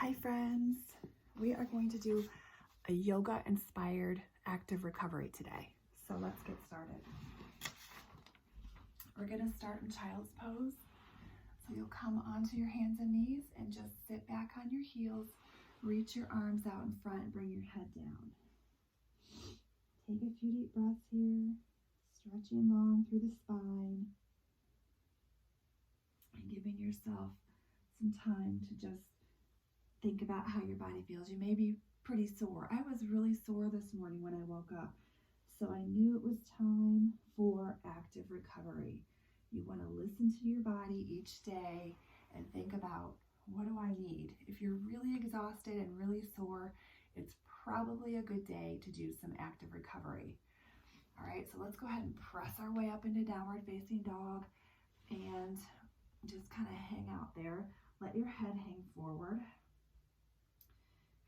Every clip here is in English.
Hi friends, we are going to do a yoga inspired active recovery today. So let's get started. We're going to start in child's pose. So you'll come onto your hands and knees and just sit back on your heels, reach your arms out in front and bring your head down. Take a few deep breaths here, stretching long through the spine and giving yourself some time to just think about how your body feels. You may be pretty sore. I was really sore this morning when I woke up, so I knew it was time for active recovery. You want to listen to your body each day and think about, what do I need? If you're really exhausted and really sore, it's probably a good day to do some active recovery. All right, so let's go ahead and press our way up into downward facing dog and just kind of hang out there. Let your head hang forward.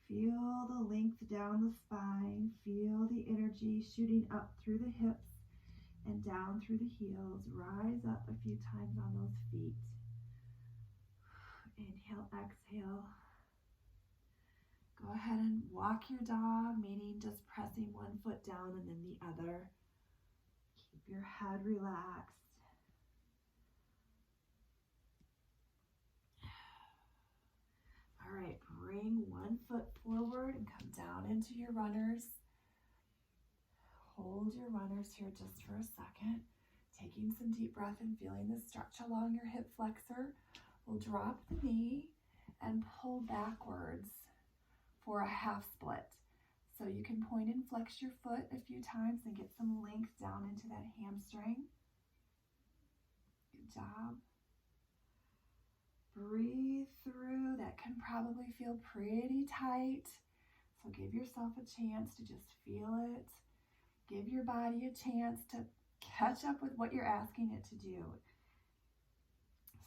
Feel the length down the spine. Feel the energy shooting up through the hips and down through the heels. Rise up a few times on those feet. Inhale, exhale. Go ahead and walk your dog, meaning just pressing one foot down and then the other. Keep your head relaxed. All right, bring one foot forward and come down into your runners. Hold your runners here just for a second. Taking some deep breath and feeling the stretch along your hip flexor. We'll drop the knee and pull backwards for a half split. So you can point and flex your foot a few times and get some length down into that hamstring. Good job. Breathe through. That can probably feel pretty tight. So give yourself a chance to just feel it. Give your body a chance to catch up with what you're asking it to do.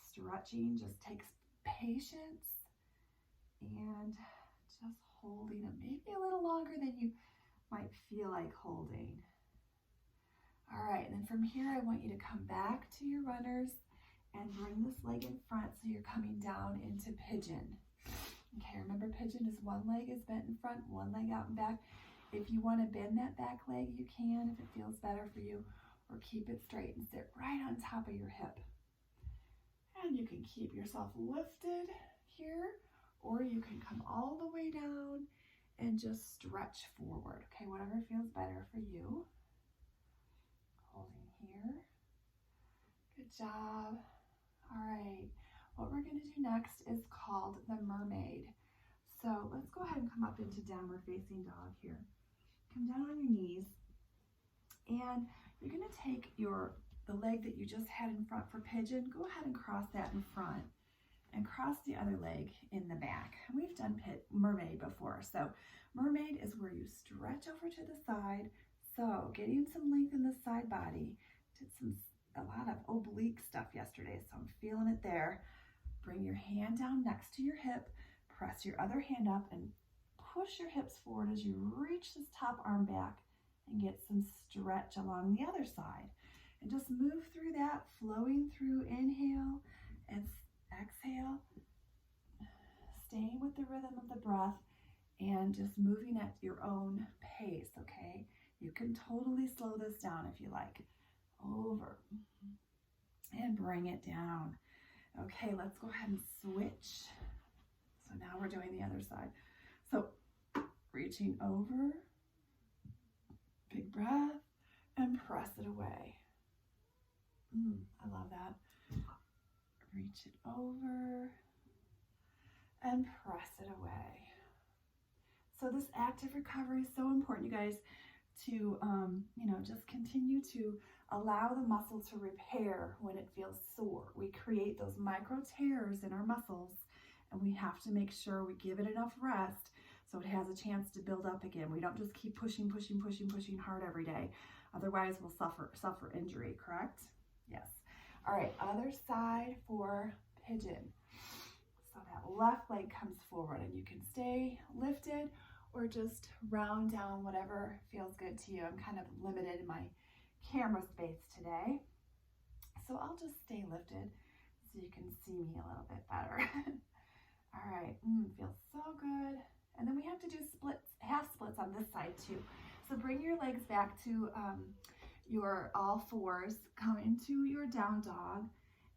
Stretching just takes patience and just holding it maybe a little longer than you might feel like holding. All right, and then from here, I want you to come back to your runners and bring this leg in front so you're coming down into pigeon. Okay, remember pigeon is one leg is bent in front, one leg out and back. If you want to bend that back leg, you can if it feels better for you, or keep it straight and sit right on top of your hip. And you can keep yourself lifted here, or you can come all the way down and just stretch forward. Okay, whatever feels better for you. Holding here. Good job. All right, what we're going to do next is called the mermaid. So let's go ahead and come up into downward facing dog here. Come down on your knees, and you're going to take the leg that you just had in front for pigeon. Go ahead and cross that in front and cross the other leg in the back. We've done mermaid before. So mermaid is where you stretch over to the side. So getting some length in the side body. Did a lot of oblique stuff yesterday, so I'm feeling it there. Bring your hand down next to your hip. Press your other hand up and push your hips forward as you reach this top arm back and get some stretch along the other side. And just move through that, flowing through inhale and exhale, staying with the rhythm of the breath and just moving at your own pace, okay? You can totally slow this down if you like. Over and bring it down. Okay, let's go ahead and switch. So now we're doing the other side. So reaching over, big breath, and press it away. I love that. Reach it over and press it away. So this active recovery is so important, you guys, to just continue to allow the muscle to repair when it feels sore. We create those micro tears in our muscles, and we have to make sure we give it enough rest so it has a chance to build up again. We don't just keep pushing hard every day. Otherwise, we'll suffer injury, correct? Yes. All right, other side for pigeon. So that left leg comes forward, and you can stay lifted or just round down, whatever feels good to you. I'm kind of limited in my camera space today, so I'll just stay lifted so you can see me a little bit better. All right, feels so side too. So bring your legs back to your all fours, come into your down dog,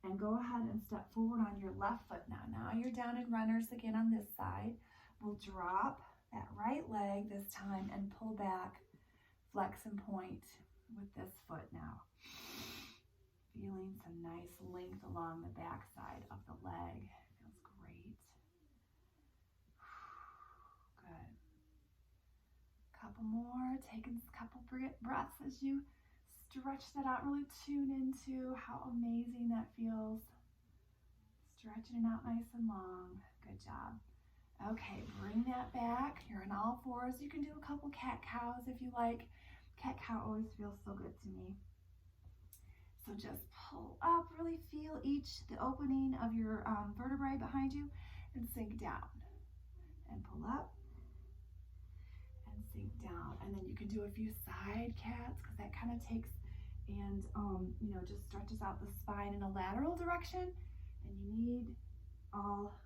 and go ahead and step forward on your left foot now. Now you're down in runners again on this side. We'll drop that right leg this time and pull back, flex and point with this foot now. Feeling some nice length along the back side of the leg. Feels great. Good. Couple more. Taking a couple breaths as you stretch that out. Really tune into how amazing that feels. Stretching it out nice and long. Good job. Okay, bring that back. You're on all fours. You can do a couple cat-cows if you like. Cat-cow always feels so good to me. So just pull up, really feel the opening of your vertebrae behind you, and sink down. And pull up, and sink down. And then you can do a few side cats, because that kind of takes and just stretches out the spine in a lateral direction. And you need all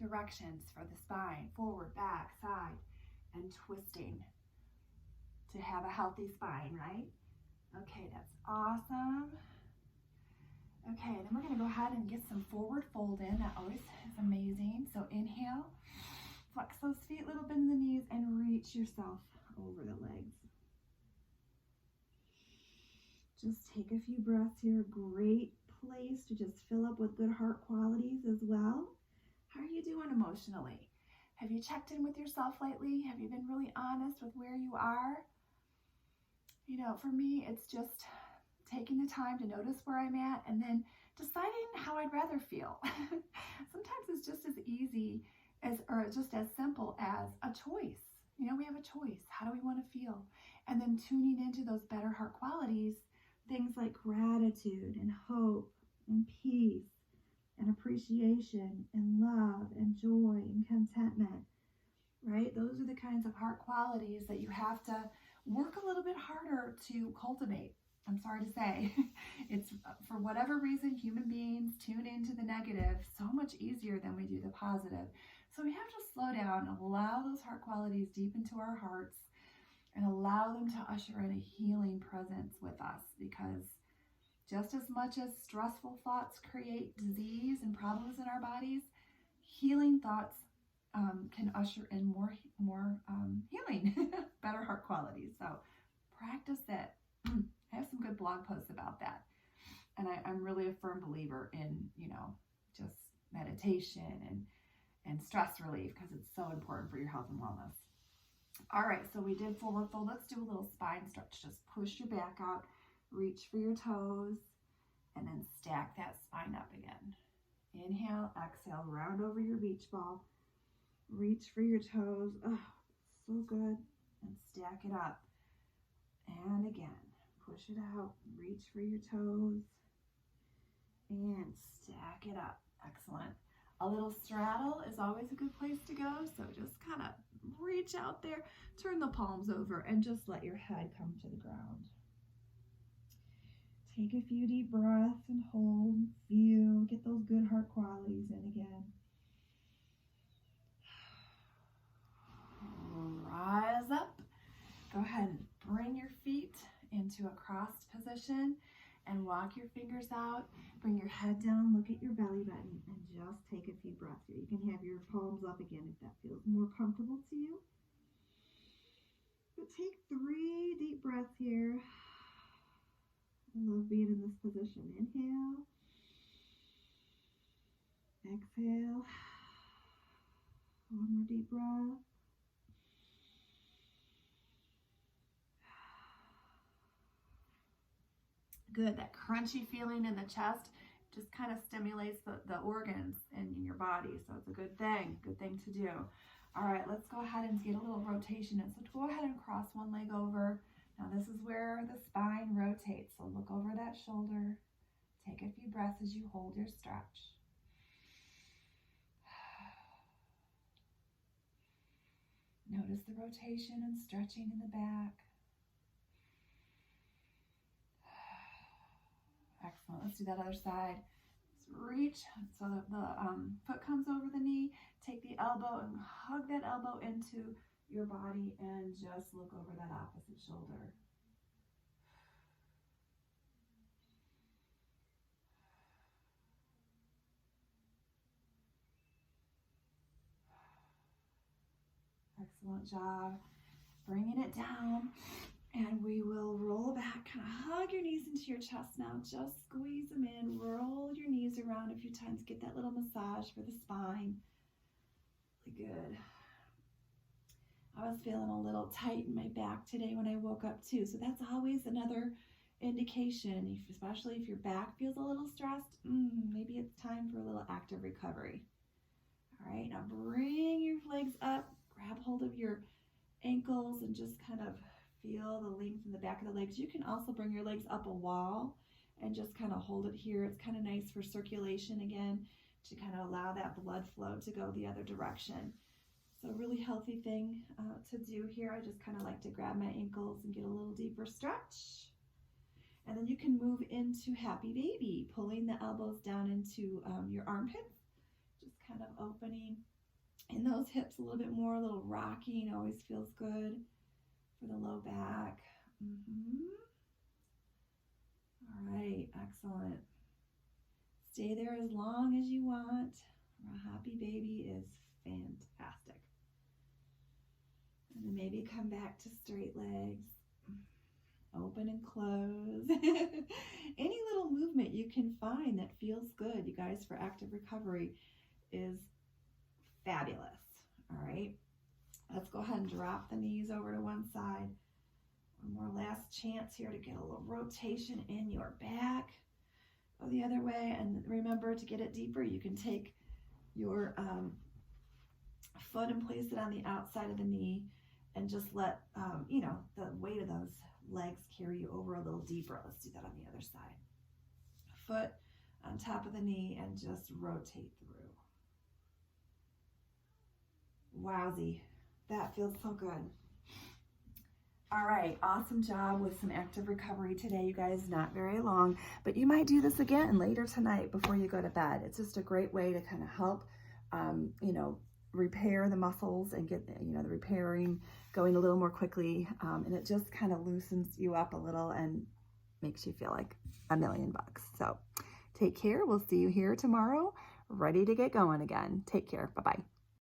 directions for the spine, forward, back, side, and twisting to have a healthy spine, right? Okay, that's awesome. Okay, then we're gonna go ahead and get some forward fold in. That always is amazing. So inhale, flex those feet, little bend in the knees, and reach yourself over the legs. Just take a few breaths here. Great place to just fill up with good heart qualities as well. How are you doing emotionally? Have you checked in with yourself lately? Have you been really honest with where you are? For me, it's just taking the time to notice where I'm at and then deciding how I'd rather feel. Sometimes it's just as easy or just as simple as a choice. We have a choice. How do we want to feel? And then tuning into those better heart qualities, things like gratitude and hope and peace and appreciation and love and joy and contentment, right? Those are the kinds of heart qualities that you have to work a little bit harder to cultivate. I'm sorry to say, it's for whatever reason, human beings tune into the negative so much easier than we do the positive. So we have to slow down and allow those heart qualities deep into our hearts and allow them to usher in a healing presence with us, because just as much as stressful thoughts create disease and problems in our bodies, healing thoughts can usher in more healing, better heart qualities. So practice it. I have some good blog posts about that. And I'm really a firm believer in, just meditation and stress relief, because it's so important for your health and wellness. All right, so we did forward fold. Let's do a little spine stretch. Just push your back out, reach for your toes, and then stack that spine up again. Inhale, exhale, round over your beach ball. Reach for your toes. Oh, so good. And stack it up. And again, push it out. Reach for your toes. And stack it up. Excellent. A little straddle is always a good place to go. So just kind of reach out there, turn the palms over, and just let your head come to the ground. Take a few deep breaths and hold, feel, get those good heart qualities in again. Rise up. Go ahead and bring your feet into a crossed position and walk your fingers out. Bring your head down, look at your belly button, and just take a few breaths here. You can have your palms up again if that feels more comfortable to you. But take 3 deep breaths here. I love being in this position. Inhale. Exhale. One more deep breath. Good. That crunchy feeling in the chest just kind of stimulates the organs in your body. So it's a good thing to do. All right, let's go ahead and get a little rotation. And so go ahead and cross one leg over. Now this is where the spine rotates. So look over that shoulder. Take a few breaths as you hold your stretch. Notice the rotation and stretching in the back. Excellent. Let's do that other side. Let's reach so that the foot comes over the knee. Take the elbow and hug that elbow into your body and just look over that opposite shoulder. Excellent job. Bringing it down, and we will roll back. Kind of hug your knees into your chest now. Just squeeze them in. Roll your knees around a few times. Get that little massage for the spine. Really good. I was feeling a little tight in my back today when I woke up too. So that's always another indication, especially if your back feels a little stressed. Maybe it's time for a little active recovery. All right, now bring your legs up. Grab hold of your ankles and just kind of feel the length in the back of the legs. You can also bring your legs up a wall and just kind of hold it here. It's kind of nice for circulation again, to kind of allow that blood flow to go the other direction. So a really healthy thing to do here. I just kind of like to grab my ankles and get a little deeper stretch. And then you can move into Happy Baby, pulling the elbows down into your armpits, just kind of opening in those hips a little bit more. A little rocking always feels good for the low back. All right, excellent. Stay there as long as you want. A Happy Baby is fantastic. And then maybe come back to straight legs. Open and close. Any little movement you can find that feels good, you guys, for active recovery is fabulous. All right, let's go ahead and drop the knees over to one side. One more last chance here to get a little rotation in your back. Go the other way, and remember, to get it deeper, you can take your foot and place it on the outside of the knee and just let the weight of those legs carry you over a little deeper. Let's do that on the other side. Foot on top of the knee and just rotate through. Wowzy, that feels so good. All right, awesome job with some active recovery today, you guys. Not very long, but you might do this again later tonight before you go to bed. It's just a great way to kind of help, repair the muscles and get, the repairing going a little more quickly. And it just kind of loosens you up a little and makes you feel like $1,000,000. So take care. We'll see you here tomorrow, ready to get going again. Take care. Bye-bye.